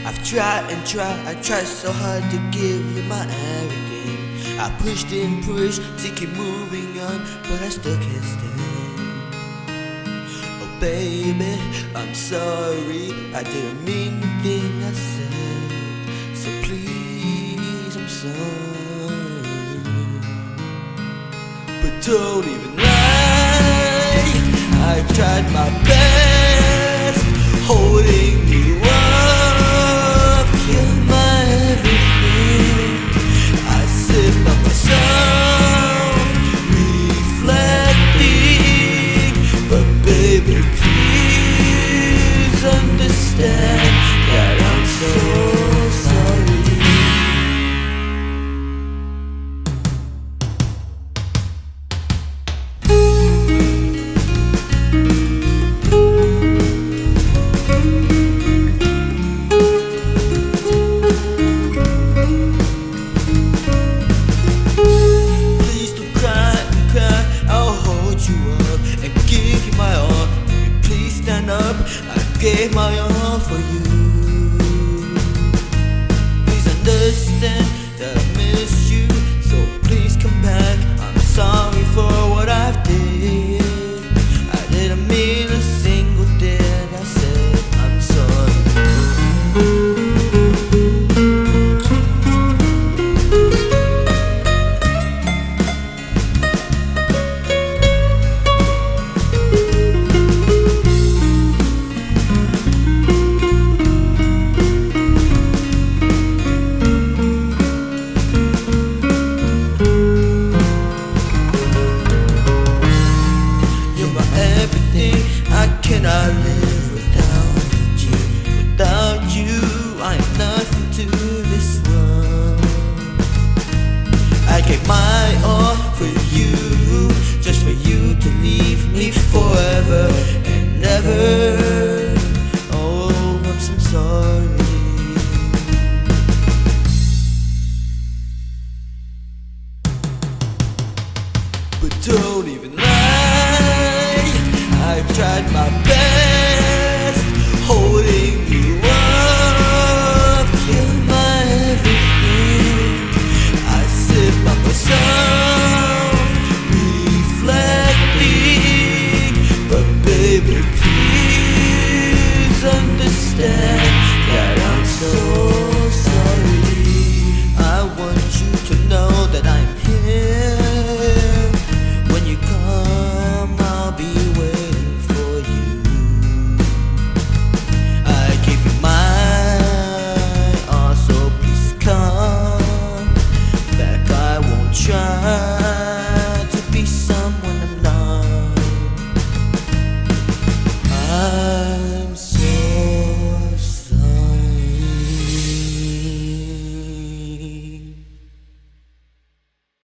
I've tried and tried, I tried so hard to give you my everything. I pushed and pushed to keep moving on, but I still can't stand. Oh baby, I'm sorry, I didn't mean the thing I said. So please, I'm sorry, but don't even lie. I've tried my best, holding you up. You're my everything. I sit by myself, reflecting. But baby, please understand that I'm so sorry. I gave my all for you. Please understand that I miss you, so please come back. I'm sorry for what I did. I didn't mean a single thing I said. I'm sorry. I cannot live without you. Without you, I am nothing to this world. I gave my all for you, just for you to leave me forever and never.